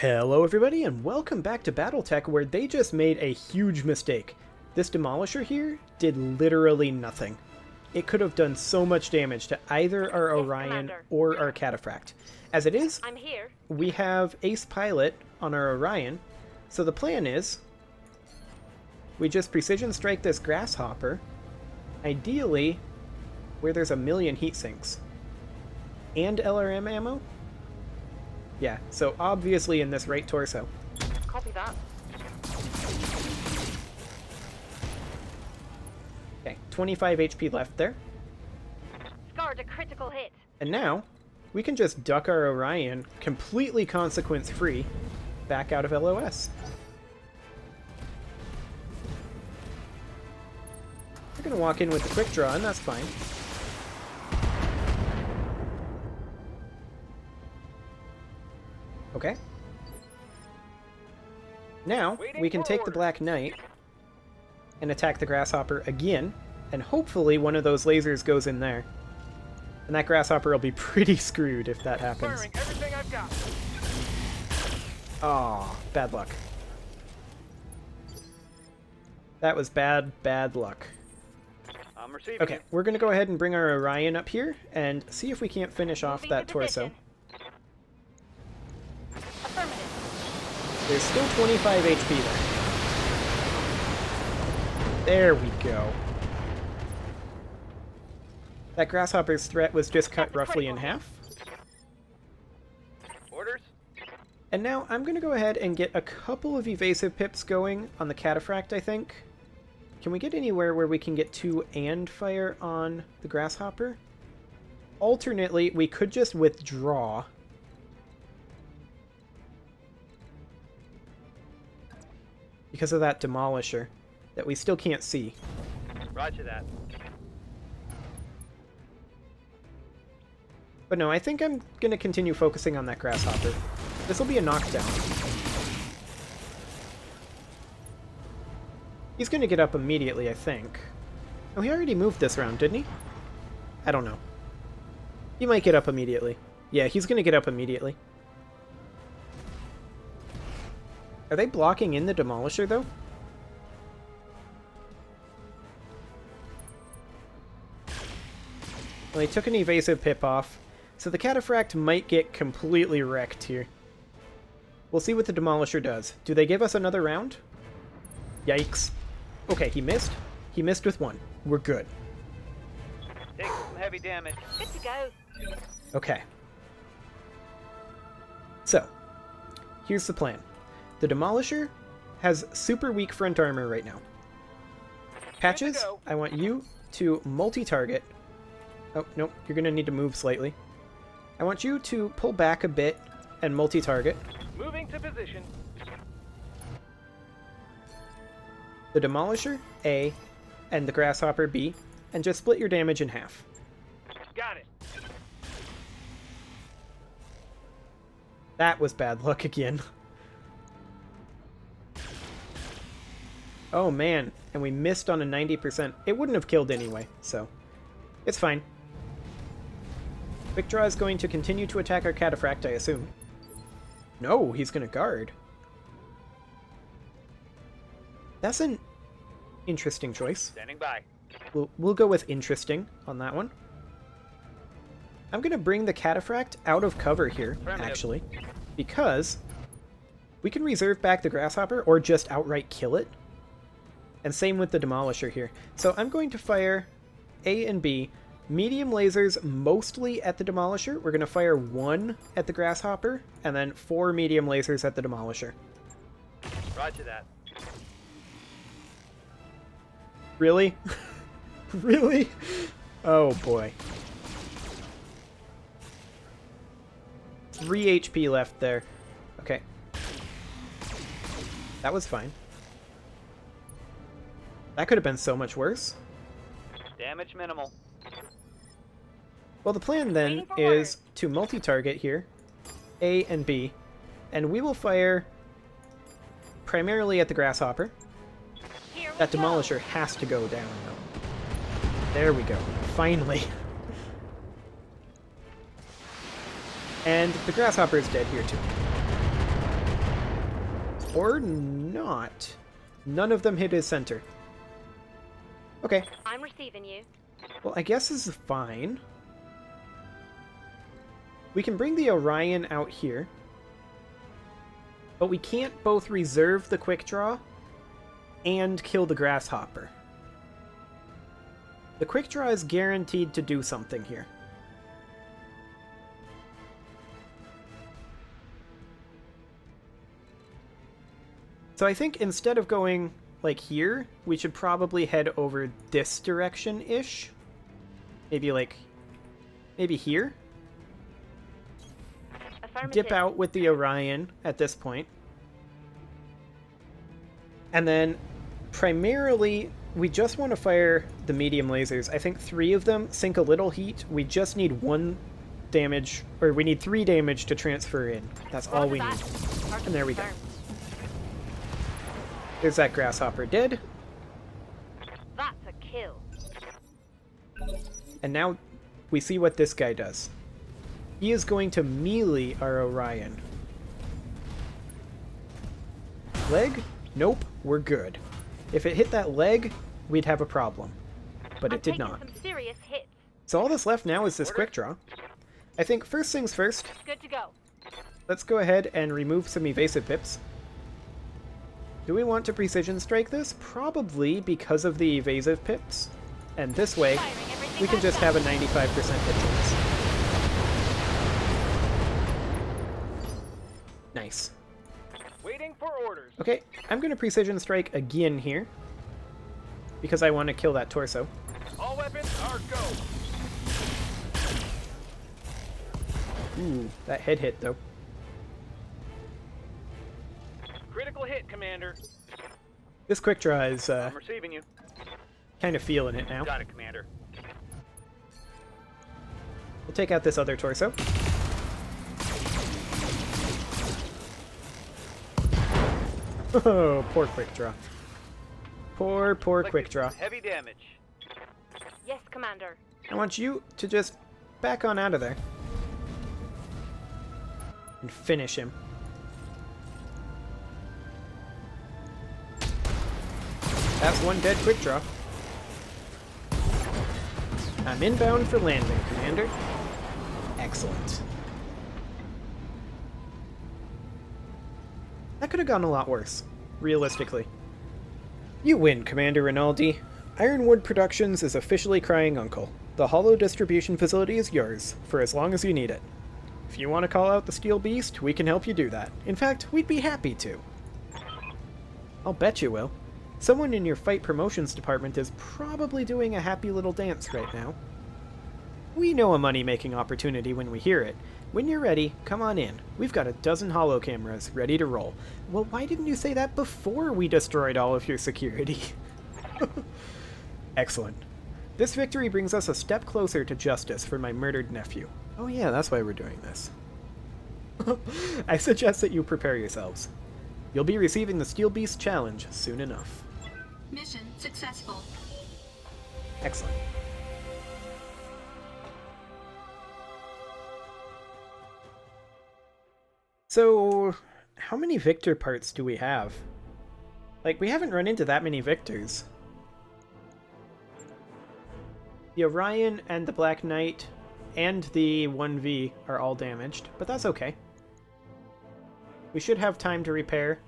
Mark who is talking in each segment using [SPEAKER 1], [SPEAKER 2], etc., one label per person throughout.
[SPEAKER 1] Hello everybody and welcome back to BattleTech, where they just made a huge mistake. This Demolisher here did literally nothing. It could have done so much damage to either our Orion or our Cataphract. As it is,
[SPEAKER 2] I'm here.
[SPEAKER 1] We have Ace Pilot on our Orion, so the plan is we just precision strike this Grasshopper, ideally where there's a million heat sinks. And LRM ammo? Yeah, so obviously in this right torso.
[SPEAKER 2] Copy that.
[SPEAKER 1] Okay, 25 HP left there.
[SPEAKER 2] Scored a critical hit.
[SPEAKER 1] And now, we can just duck our Orion, completely consequence-free, back out of LOS. We're gonna walk in with a quick draw, and that's fine. Okay. Now, we can take the Black Knight and attack the Grasshopper again, and hopefully one of those lasers goes in there. And that Grasshopper will be pretty screwed if that happens.
[SPEAKER 3] Firing everything I've got.
[SPEAKER 1] Aw, bad luck. That was bad luck.
[SPEAKER 3] I'm receiving.
[SPEAKER 1] Okay, we're gonna go ahead and bring our Orion up here and see if we can't finish off that torso. There's still 25 HP there. There we go. That Grasshopper's threat was just cut roughly in half.
[SPEAKER 3] Orders.
[SPEAKER 1] And now I'm going to go ahead and get a couple of evasive pips going on the Cataphract, I think. Can we get anywhere where we can get 2 and fire on the Grasshopper? Alternately, we could just withdraw. Because of that Demolisher that we still can't see.
[SPEAKER 3] Roger that.
[SPEAKER 1] But no, I think I'm going to continue focusing on that Grasshopper. This will be a knockdown. He's going to get up immediately, I think. Oh, he already moved this round, didn't he? I don't know. He might get up immediately. Yeah, he's going to get up immediately. Are they blocking in the Demolisher, though? Well, they took an evasive pip off, so the Cataphract might get completely wrecked here. We'll see what the Demolisher does. Do they give us another round? Yikes. Okay, he missed. He missed with 1. We're good.
[SPEAKER 3] Take some heavy damage.
[SPEAKER 2] Good to go.
[SPEAKER 1] Okay. So, here's the plan. The Demolisher has super weak front armor right now. Patches, I want you to multi-target. Oh, nope, you're going to need to move slightly. I want you to pull back a bit and multi-target.
[SPEAKER 3] Moving to position.
[SPEAKER 1] The Demolisher, A, and the Grasshopper, B, and just split your damage in half.
[SPEAKER 3] Got it.
[SPEAKER 1] That was bad luck again. Oh man, and we missed on a 90%. It wouldn't have killed anyway, so it's fine. Quick Draw is going to continue to attack our Cataphract, I assume. No, he's going to guard. That's an interesting choice.
[SPEAKER 3] Standing by.
[SPEAKER 1] We'll go with interesting on that one. I'm going to bring the Cataphract out of cover here, actually, because we can reserve back the Grasshopper or just outright kill it. And same with the Demolisher here. So I'm going to fire A and B. Medium lasers mostly at the Demolisher. We're going to fire 1 at the Grasshopper, and then 4 medium lasers at the Demolisher.
[SPEAKER 3] Roger that.
[SPEAKER 1] Really? Really? Oh boy. 3 HP left there. Okay. That was fine. That could have been so much worse.
[SPEAKER 3] Damage minimal.
[SPEAKER 1] Well, the plan then is to multi-target here, A and B, and we will fire primarily at the Grasshopper. That Demolisher has to go down, though. There we go. Finally. And the Grasshopper is dead here, too. Or not. None of them hit his center. Okay.
[SPEAKER 2] I'm receiving you.
[SPEAKER 1] Well, I guess this is fine. We can bring the Orion out here. But we can't both reserve the quick draw and kill the Grasshopper. The quick draw is guaranteed to do something here. So I think instead of going like here, we should probably head over this direction-ish. Maybe here? Dip out with the Orion at this point. And then, primarily, we just want to fire the medium lasers. I think 3 of them sink a little heat. We just need 1 damage, or we need 3 damage to transfer in. That's all we need. And there we go. There's that Grasshopper dead.
[SPEAKER 2] That's a kill.
[SPEAKER 1] And now we see what this guy does. He is going to melee our Orion. Leg? Nope, we're good. If it hit that leg, we'd have a problem. But it did not.
[SPEAKER 2] Some serious hits.
[SPEAKER 1] So all that's left now is this quick draw. I think first things first,
[SPEAKER 2] Good to go.
[SPEAKER 1] let's go ahead and remove some evasive pips. Do we want to precision strike this? Probably because of the evasive pips. And this way, we can just have a 95% hit chance. Nice.
[SPEAKER 3] Waiting for orders.
[SPEAKER 1] Okay, I'm going to precision strike again here. Because I want to kill that torso.
[SPEAKER 3] All weapons are go.
[SPEAKER 1] Ooh, that head hit though.
[SPEAKER 3] Critical hit, Commander.
[SPEAKER 1] This quick draw is
[SPEAKER 3] I'm receiving you.
[SPEAKER 1] kind of feeling it now.
[SPEAKER 3] Got it, Commander.
[SPEAKER 1] We'll take out this other torso. Oh, poor quick draw. Poor quick draw.
[SPEAKER 3] Heavy damage.
[SPEAKER 2] Yes, Commander.
[SPEAKER 1] I want you to just back on out of there. And finish him. That's 1 dead quick draw. I'm inbound for landing, Commander. Excellent. That could have gone a lot worse, realistically. You win, Commander Rinaldi. Ironwood Productions is officially crying uncle. The hollow distribution facility is yours, for as long as you need it. If you want to call out the Steel Beast, we can help you do that. In fact, we'd be happy to. I'll bet you will. Someone in your fight promotions department is probably doing a happy little dance right now. We know a money-making opportunity when we hear it. When you're ready, come on in. We've got a dozen holo cameras ready to roll. Well, why didn't you say that before we destroyed all of your security? Excellent. This victory brings us a step closer to justice for my murdered nephew. Oh yeah, that's why we're doing this. I suggest that you prepare yourselves. You'll be receiving the Steel Beast Challenge soon enough.
[SPEAKER 4] Mission successful.
[SPEAKER 1] Excellent. So, how many Victor parts do we have? Like, we haven't run into that many Victors. The Orion and the Black Knight and the 1V are all damaged, but that's okay. We should have time to repair.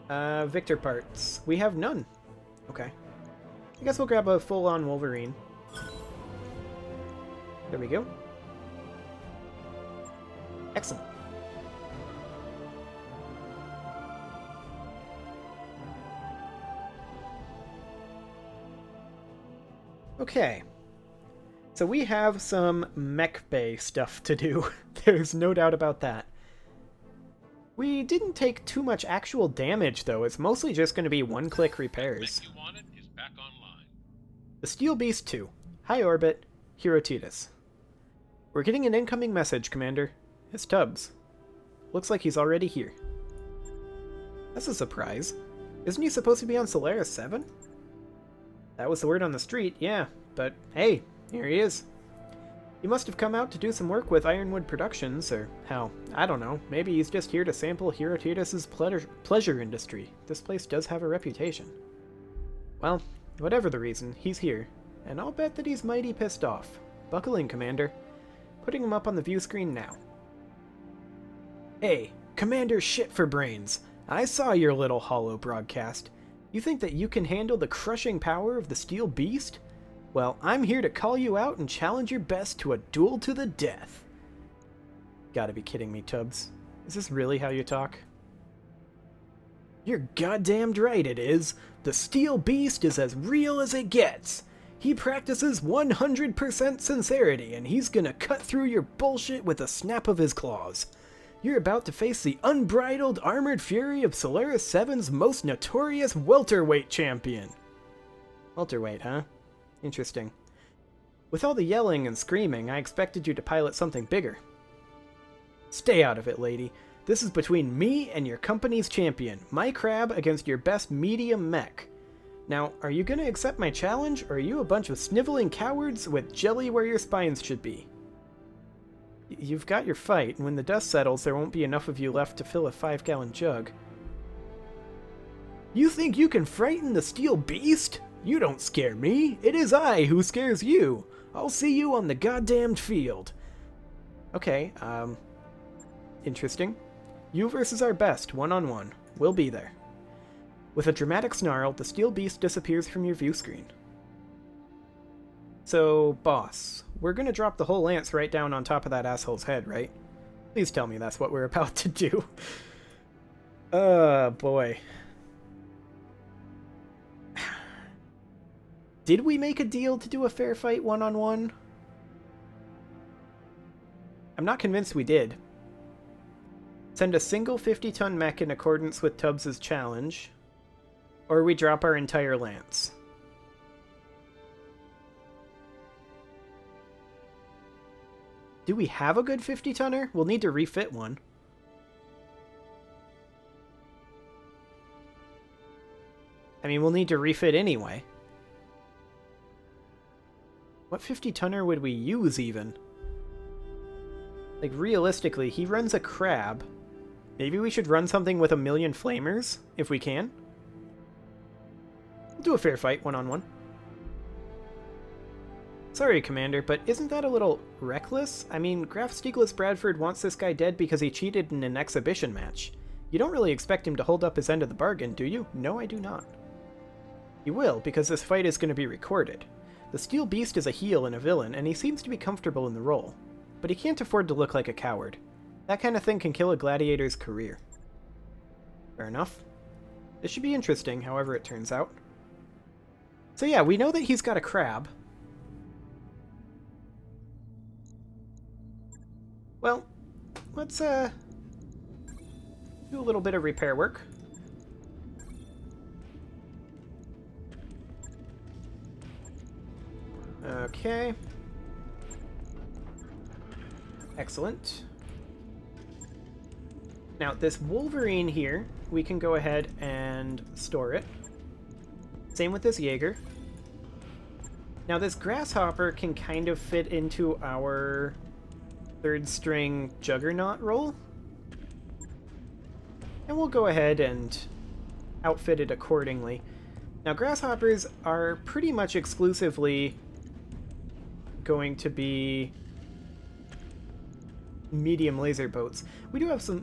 [SPEAKER 1] Victor parts. We have none. Okay. I guess we'll grab a full-on Wolverine. There we go. Excellent. Okay. So we have some mech bay stuff to do. There's no doubt about that. We didn't take too much actual damage, though. It's mostly just going to be one-click repairs.
[SPEAKER 5] The mech you wanted is back online.
[SPEAKER 1] The Steel Beast 2. High orbit. Atraitus. We're getting an incoming message, Commander. It's Tubbs. Looks like he's already here. That's a surprise. Isn't he supposed to be on Solaris 7? That was the word on the street, yeah. But hey, here he is. He must have come out to do some work with Ironwood Productions, or hell, I don't know. Maybe he's just here to sample Atraitus' pleasure industry. This place does have a reputation. Well, whatever the reason, he's here, and I'll bet that he's mighty pissed off. Buckle in, Commander. Putting him up on the view screen now. Hey, Commander Shit for Brains. I saw your little holo broadcast. You think that you can handle the crushing power of the Steel Beast? Well, I'm here to call you out and challenge your best to a duel to the death. Gotta be kidding me, Tubbs. Is this really how you talk? You're goddamned right it is. The Steel Beast is as real as it gets. He practices 100% sincerity, and he's gonna cut through your bullshit with a snap of his claws. You're about to face the unbridled armored fury of Solaris 7's most notorious welterweight champion. Welterweight, huh? Interesting. With all the yelling and screaming, I expected you to pilot something bigger. Stay out of it, lady. This is between me and your company's champion, my crab against your best medium mech. Now, are you gonna accept my challenge, or are you a bunch of sniveling cowards with jelly where your spines should be? You've got your fight, and when the dust settles, there won't be enough of you left to fill a 5-gallon jug. You think you can frighten the Steel Beast? You don't scare me. It is I who scares you. I'll see you on the goddamned field. Okay, interesting. You versus our best, one-on-one. We'll be there. With a dramatic snarl, the Steel Beast disappears from your view screen. So, boss, we're gonna drop the whole lance right down on top of that asshole's head, right? Please tell me that's what we're about to do. Oh, boy. Did we make a deal to do a fair fight one-on-one? I'm not convinced we did. Send a single 50-ton mech in accordance with Tubbs' challenge, or we drop our entire lance. Do we have a good 50-tonner? We'll need to refit one. I mean, we'll need to refit anyway. What 50-tonner would we use, even? Like, realistically, he runs a crab. Maybe we should run something with 1,000,000 flamers, if we can. We'll do a fair fight, one-on-one. Sorry, Commander, but isn't that a little reckless? I mean, Graf Stieglitz Bradford wants this guy dead because he cheated in an exhibition match. You don't really expect him to hold up his end of the bargain, do you? No, I do not. You will, because this fight is going to be recorded. The Steel Beast is a heel and a villain, and he seems to be comfortable in the role. But he can't afford to look like a coward. That kind of thing can kill a gladiator's career. Fair enough. This should be interesting, however it turns out. So yeah, we know that he's got a crab. Well, let's do a little bit of repair work. Okay. Excellent. Now, this Wolverine here, we can go ahead and store it. Same with this Jaeger. Now, this Grasshopper can kind of fit into our third string Juggernaut role. And we'll go ahead and outfit it accordingly. Now, Grasshoppers are pretty much exclusively going to be medium laser boats. We do have some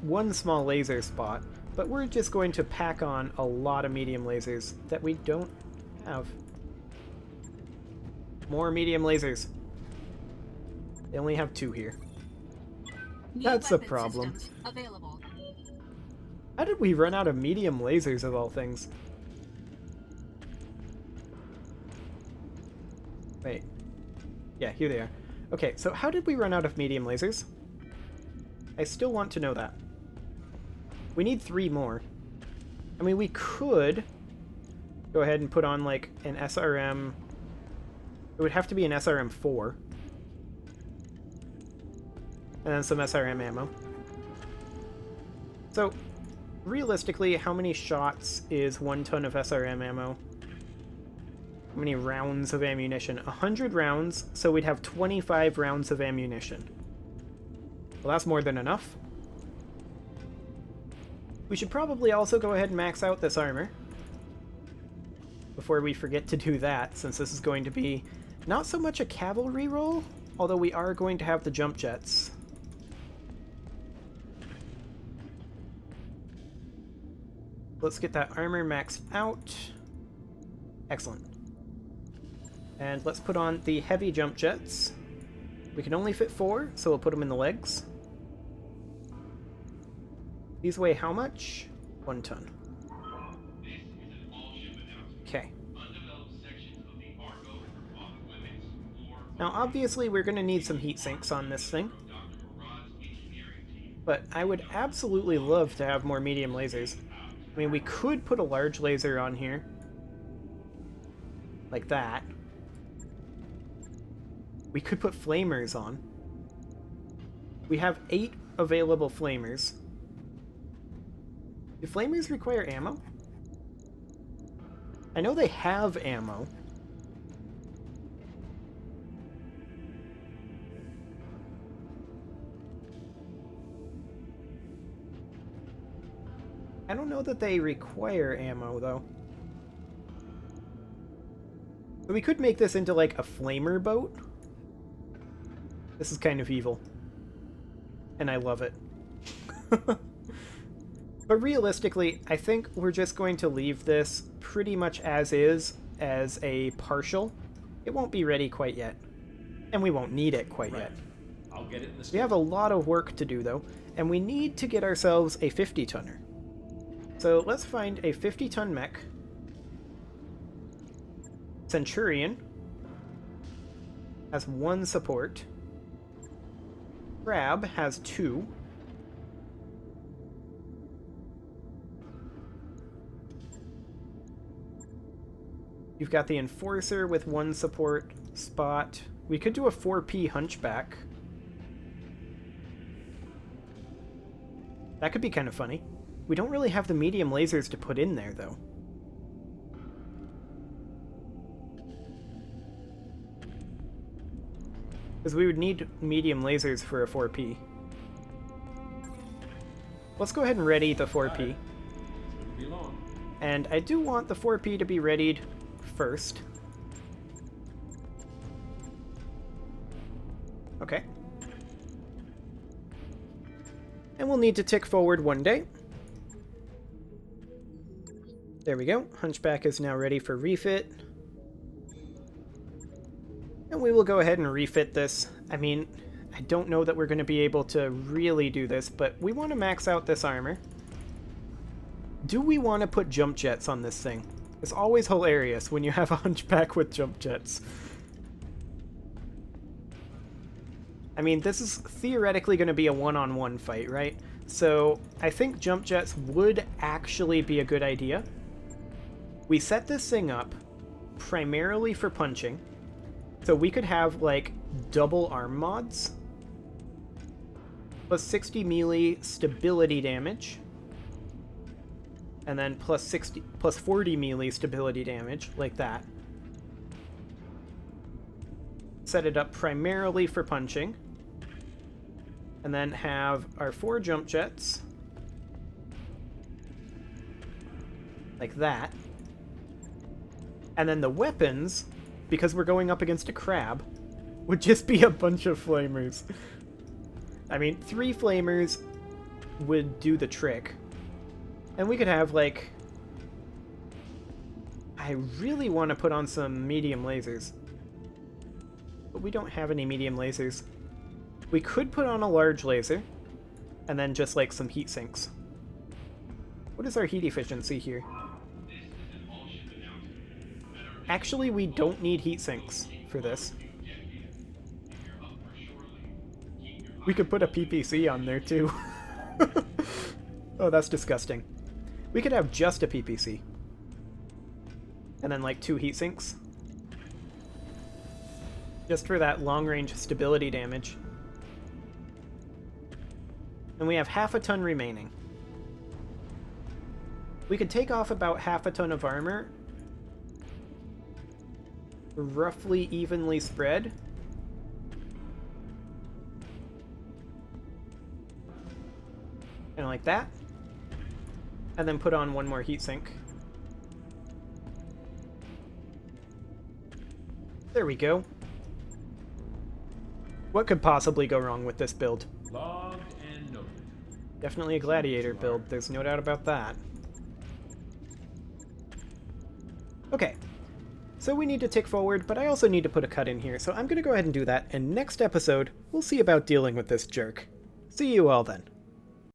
[SPEAKER 1] one small laser spot, but we're just going to pack on a lot of medium lasers that we don't have. More medium lasers. They only have 2 here. That's a problem.
[SPEAKER 4] Available.
[SPEAKER 1] How did we run out of medium lasers, of all things? Wait. Yeah, here they are. Okay, so how did we run out of medium lasers? I still want to know that. We need 3 more. I mean, we could go ahead and put on, like, an SRM. It would have to be an SRM-4. And then some SRM ammo. So, realistically, how many shots is 1 ton of SRM ammo? How many rounds of ammunition? 100 rounds, so we'd have 25 rounds of ammunition. Well, that's more than enough. We should probably also go ahead and max out this armor before we forget to do that, since this is going to be not so much a cavalry roll, although we are going to have the jump jets. Let's get that armor maxed out. Excellent. And let's put on the heavy jump jets. We can only fit 4, so we'll put them in the legs. These weigh how much? 1 ton. Okay. Now obviously we're going to need some heat sinks on this thing. But I would absolutely love to have more medium lasers. I mean, we could put a large laser on here. Like that. We could put flamers on. We have 8 available flamers. Do flamers require ammo? I know they have ammo. I don't know that they require ammo, though. So we could make this into, like, a flamer boat. This is kind of evil. And I love it. But realistically, I think we're just going to leave this pretty much as is, as a partial. It won't be ready quite yet. And we won't need it quite yet.
[SPEAKER 5] I'll get it in the
[SPEAKER 1] We have a lot of work to do, though, and we need to get ourselves a 50-tonner. So let's find a 50-ton mech. Centurion has 1 support. Crab has 2. You've got the Enforcer with 1 support spot. We could do a 4P Hunchback. That could be kind of funny. We don't really have the medium lasers to put in there, though. Because we would need medium lasers for a 4P. Let's go ahead and ready the 4P. And I do want the 4P to be readied first. Okay. And we'll need to tick forward 1 day. There we go. Hunchback is now ready for refit. And we will go ahead and refit this. I mean, I don't know that we're going to be able to really do this, but we want to max out this armor. Do we want to put jump jets on this thing? It's always hilarious when you have a Hunchback with jump jets. I mean, this is theoretically going to be a one-on-one fight, right? So I think jump jets would actually be a good idea. We set this thing up primarily for punching. So we could have, like, double arm mods. Plus 60 melee stability damage. And then plus 40 melee stability damage, like that. Set it up primarily for punching. And then have our 4 jump jets. Like that. And then the weapons, because we're going up against a crab, would just be a bunch of flamers. I mean, 3 flamers would do the trick. And we could have, like... I really want to put on some medium lasers. But we don't have any medium lasers. We could put on a large laser. And then just, like, some heat sinks. What is our heat efficiency here? Actually, we don't need heat sinks for this. We could put a PPC on there, too. Oh, that's disgusting. We could have just a PPC. And then, like, 2 heat sinks. Just for that long-range stability damage. And we have half a ton remaining. We could take off about half a ton of armor. roughly evenly spread. Kind of like that. And then put on one more heatsink. There we go. What could possibly go wrong with this build?
[SPEAKER 5] Logged and noted.
[SPEAKER 1] Definitely a gladiator build, there's no doubt about that. Okay, so we need to tick forward, but I also need to put a cut in here, so I'm going to go ahead and do that, and next episode, we'll see about dealing with this jerk. See you all then.